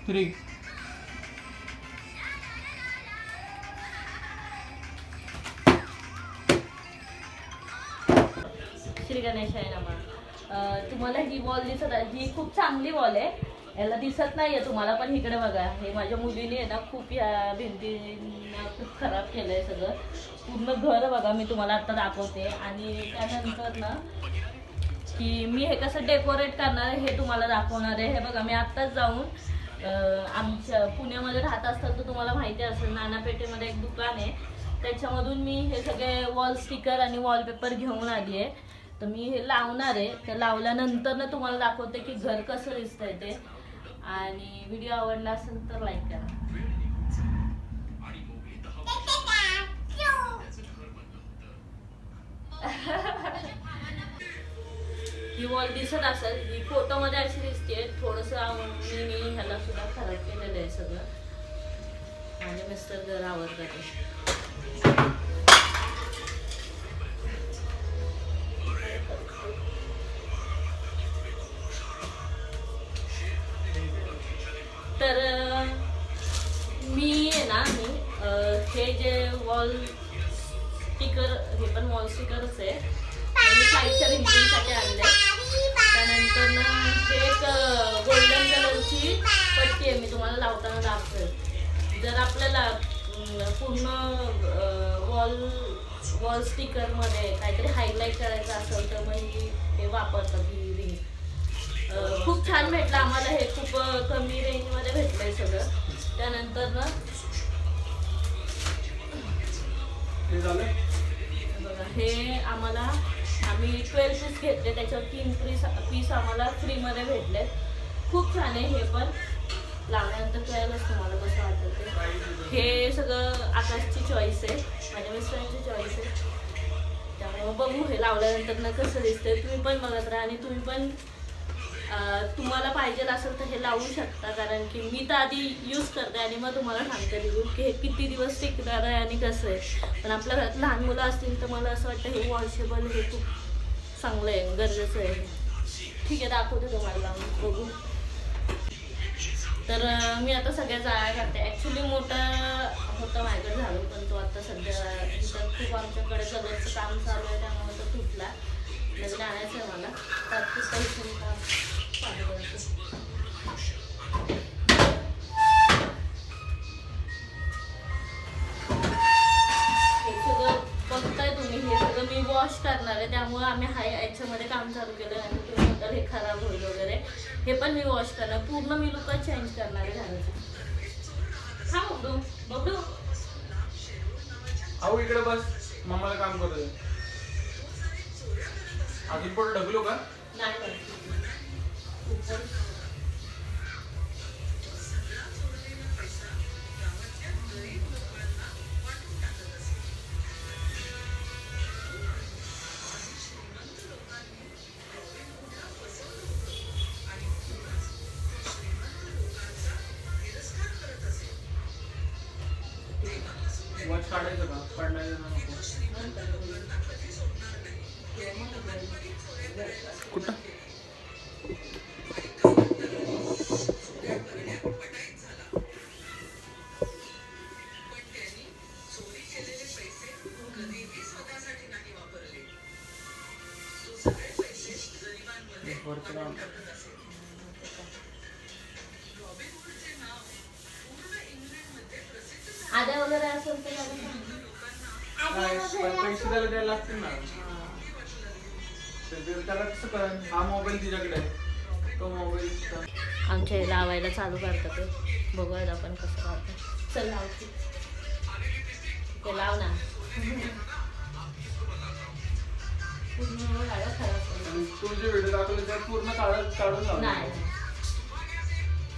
3. श्री गणेशाय नमः. तुम्हाला ही बॉल दिसत आहे, ही खूप चांगली बॉल आहे. याला दिसत नाहीये तुम्हाला, पण इकडे बघा, हे माझ्या मुलीने आहे ना खूप या भिंतींना खूप खराब केलंय सगळं. पूर्ण घर बघा, मी तुम्हाला आता दाखवते. आणि त्यानंतर ना की मी हे कसं डेकोरेट करणार आहे हे तुम्हाला दाखवणार आहे. हे बघा, मी आत्ताच जाऊन आमच्या पुण्यामध्ये राहत असतात तर तुम्हाला माहिती असेल, नानापेठेमध्ये एक दुकान आहे, त्याच्यामधून मी हे सगळे वॉल स्टिकर आणि वॉलपेपर घेऊन आली आहे. तर मी हे लावणार आहे. तर लावल्यानंतर ना तुम्हाला दाखवते की घर कसं दिसतंय ते. आणि व्हिडिओ आवडला असेल तर लाईक करा. ही वॉल दिसत असेल, ही फोटोमध्ये अशी दिसते. थोडंसं मी ह्याला सुद्धा खराब केलेलं आहे सगळं. माझे मिस्टर घर आवडतात. तर मी आहे ना हे जे वॉल स्टिकर, हे पण वॉल स्टिकरच आहे, आणि साईडच्या भिंतींसाठी आणले. त्यानंतर ना हे एक गोल्डन कलरची पट्टी आहे, मी तुम्हाला लावताना दाखवते. जर आपल्याला पूर्ण वॉल स्टिकरमध्ये काहीतरी हायलाईट करायचं असेल तर मग हे वापरतात ही रिंग. खूप छान भेटलं आम्हाला हे, खूप कमी रेंजमध्ये भेटलंय सगळं. त्यानंतर ना बघा, हे आम्ही 12 पीस घेतले, त्याच्यावर 3 पीस आम्हाला फ्रीमध्ये भेटले. खूप छान आहे हे पण. लावल्यानंतर कळेलच तुम्हाला कसं वाटतं ते. हे सगळं आकाशची चॉईस आहे, माझ्या मिस्टरांची चॉईस आहे. त्यामुळे बघू हे लावल्यानंतर ना कसं दिसतंय. तुम्ही पण बघत राहा आणि तुम्ही पण तुम्हाला पाहिजे असेल तर हे लावू शकता. कारण की मी तर आधी यूज करते आणि मग तुम्हाला सांगते रिव्ह्यू की हे किती दिवस टिकणार आहे आणि कसं आहे. पण आपल्या घरात लहान मुलं असतील तर मला असं वाटतं हे वॉशेबल हे खूप चांगलं आहे, गरजेचं आहे. ठीक आहे, दाखवते तुम्हाला बघू. तर मी आता सगळ्या जाळ्या करते. ॲक्च्युली मोठा होता माझ्याकडे झाडू, पण तो आता सध्या इथं खूप आमच्याकडे कलरचं काम चालू आहे त्यामुळे तो तुटला. नवीन आणायचं आहे मला. तात्पुरता पैसे काम चालू करायचं. हे सगळं बघताय तुम्ही, हे सगळं मी वॉश करणार आहे, त्यामुळे आम्ही याच्यामध्ये काम चालू केलं. आणि तुम्ही म्हणताल हे खराब होईल वगैरे, हे पण मी वॉश करणार. पूर्ण मी लुक चेंज करणार आहे घराचं. हा बघू बघू, आऊ इकडे बस, मम्माला काम करू दे. अजून पण ढकलू का? नाही वॉच काढायचं का? पडण्याचं नको. कुठं? आद्या वगैरे असेल तर पैसे द्यायला लागतील ना. त्याला कसं कळेल? हा मोबाईल तिच्याकडे आहे, तो मोबाईल आमच्या हे लावायला चालू करतात ते. बघूयात आपण कसं लावतो. चल लावते ते, लाव ना. पूर्ण गाड्या खराब. तू जे व्हिडिओ दाखवले त्यात पूर्ण काढून लाव. नाही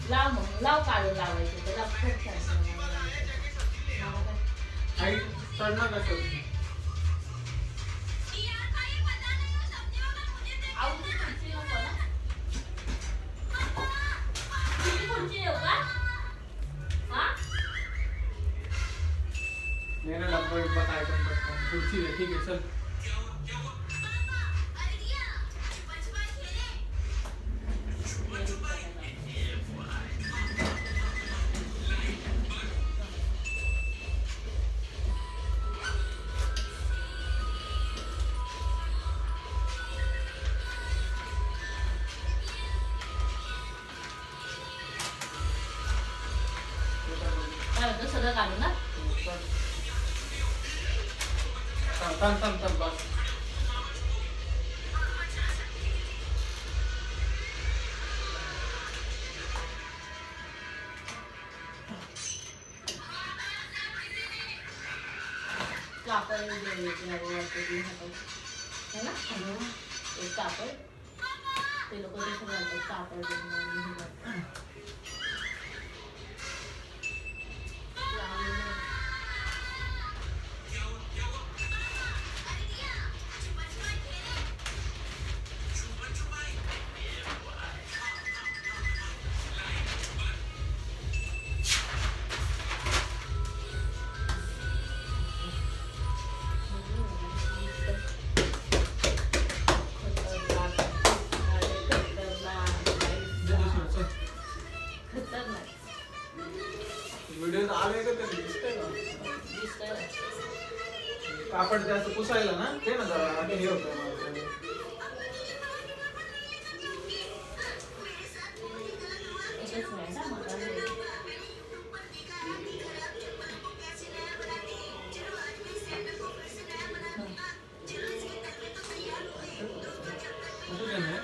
लाव, मग लाव, काढून लावायचं त्याला. खूप छान आई चढणार कसं? मेरा डब्बा बिब्बा काय पण खुर्ची आहे. ठीक आहे चल. काय म्हणतो सगळं काढू ना. थांब बस. कापड है ना एक कापड ते लोक तसं घालतात कापड व्हिडिओ आले का ते दिसतंय का? दिसतंय कापड जास्त पुसायला ना ते ना जरा आधी हे होतं एकच मिनिट हा मला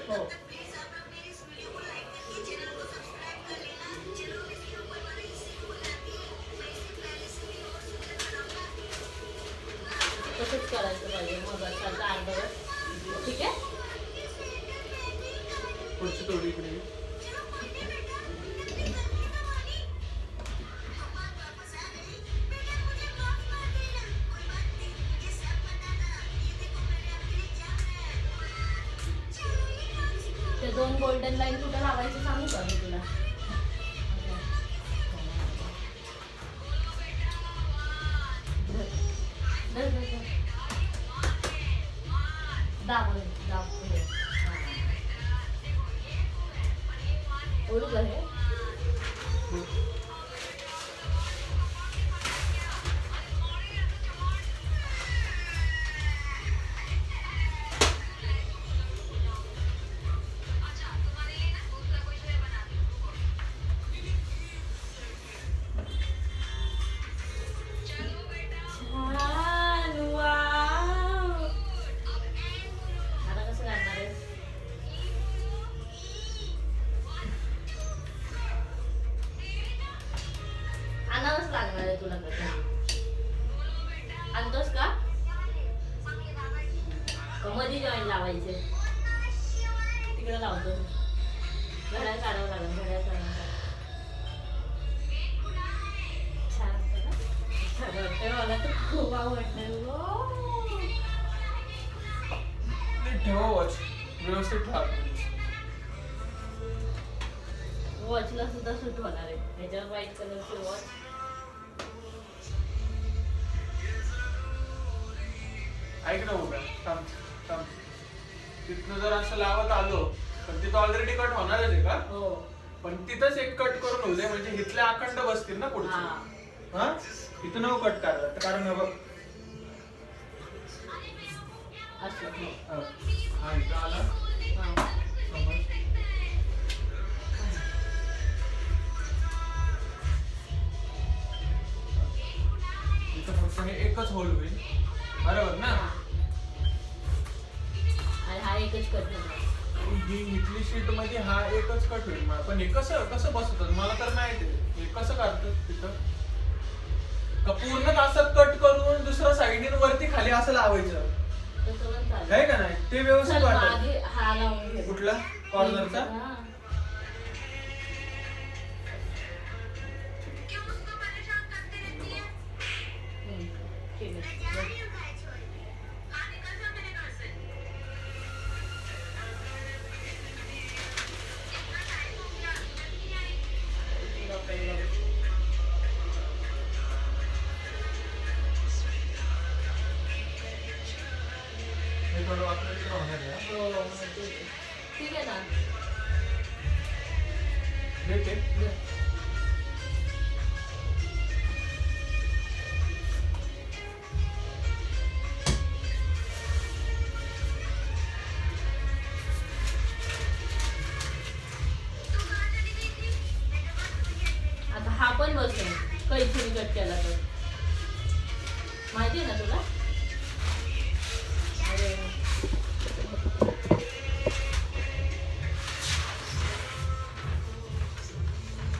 हो तसंच करायचं पाहिजे मग आता अर्धवट ठीक आहे. पुढची तोडी इकडे ते 2 गोल्डन लाईन कुठं लावायचं सांगू का मी तुला. ओळू का हे लागणार आहे तुला आणतोस का मध्ये जॉईन लावायचे तिकडे लावतो घड्याळ काढावं लागेल घड्याळ काढावं छान वाटतंय मला तर खूप आवडलं ठेवा वॉच व्यवस्थित ठेवा वॉचला सुद्धा सूट होणार आहे ह्याच्यावर व्हाईट कलरची वॉच ऐक ना उभ्या थांब तिथनं जर असं लावत आलो पण तिथं ऑलरेडी कट होणारच आहे का हो पण तिथंच एक कट करून होऊ दे म्हणजे इथले अखंड बसतील ना पुढचे हा इथं नको कट करायला कारण बघ असं हा इथं आला समज इथं फक्त हे एकच होल होईल बरोबर ना आणि हा एकच कट होणार ही इथली शीट मध्ये हा एकच कट होईल पण हे कसं बसवतात मला तर माहिती आहे हे कसं करतात तिथं का पूर्ण असं कट करून दुसऱ्या साईडने वरती खाली असं लावायचं आहे का नाही ते व्यवस्थित वाटत कुठला कॉर्नरचा ठीक आहे ना देते आता हा पण बसेल कैचीने कट केला तर माहिती आहे ना तुला? अरे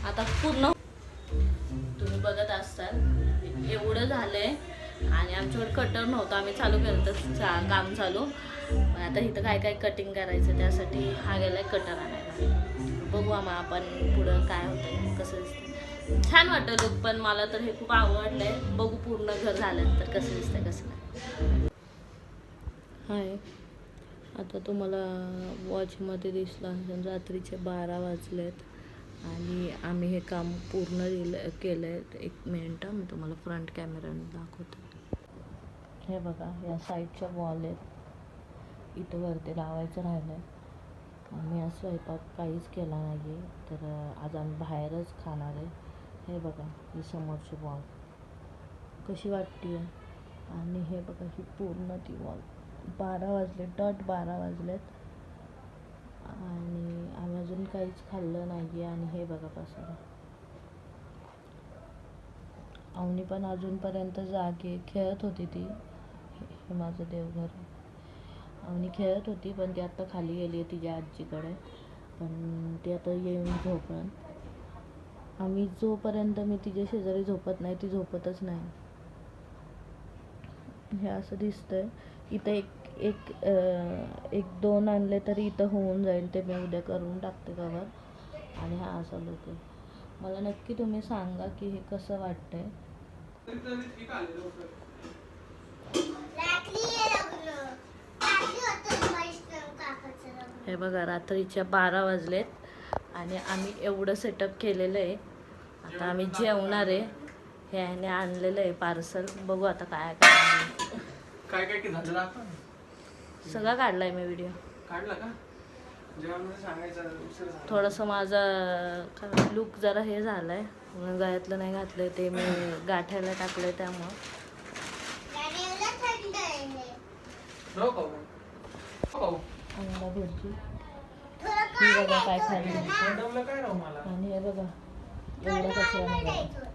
आता पूर्ण तुम्ही बघत असताल एवढं झालंय आणि आमच्याकडे कटर नव्हतं, आम्ही चालू केलं तर काम चालू. पण आता इथं काय काय कटिंग करायचं त्यासाठी हा गेलाय कटर आणायला. बघू आम्हा आपण पुढं काय होतंय कसं दिसतं. छान वाटतं लुक, पण मला तर हे खूप आवडलंय. बघू पूर्ण घर झालं तर कसं दिसतंय कसं नाही. हाय, आता तुम्हाला वॉचमध्ये दिसलं असेल रात्रीचे 12 वाजलेत आणि आम्ही हे काम पूर्ण केलं आहे. एक मिनिट मी तुम्हाला फ्रंट कॅमेऱ्याने दाखवते. हे बघा, या साईडच्या वॉल आहेत, इथं वरती लावायचं राहिलं आहे. आम्ही आज स्वयंपाक काहीच केला नाही आहे, तर आज आम्ही बाहेरच खाणार आहे. हे बघा, ही समोरची वॉल कशी वाटते आहे. आणि हे बघा, ही पूर्ण ती वॉल. 12 वाजले, डॉट 12 वाजलेत आणि आम्ही अजून काहीच खाल्लं नाही आहे. आणि हे बघा पसारा. अवनी पण अजूनपर्यंत जागे खेळत होती. ती हे माझं देवघर आहे. अवनी खेळत होती, पण ती आत्ता खाली गेली आहे तिच्या आजीकडे. पण ती आता येऊन झोपण. आम्ही जोपर्यंत मी तिच्या शेजारी झोपत नाही ती झोपतच नाही. हे असं दिसतंय. इथं एक 2 आणले तरी इथं होऊन जाईल. ते मी उद्या करून टाकते कवर. आणि हा असा लुक आहे. मला नक्की तुम्ही सांगा की हे कसं वाटतंय. हे बघा, रात्रीच्या 12 वाजलेत आणि आम्ही एवढं सेटअप केलेलं आहे. आता आम्ही जेवणार आहे. हे ह्याने आणलेलं आहे पार्सल. बघू आता काय काय काय की झालं आपण सगळं काढलाय मी व्हिडिओ. काढला का? जेवणामध्ये सांगायचं थोडंसं माझा लुक जरा हे झालाय, गळ्यातलं नाही घातलंय ते मी गाठ्याला टाकलंय त्यामुळं. अंडा भुर्जी ही बघा काय खाल्ली. काय राहू मला. आणि हे बघा एवढा कचरा निघाला.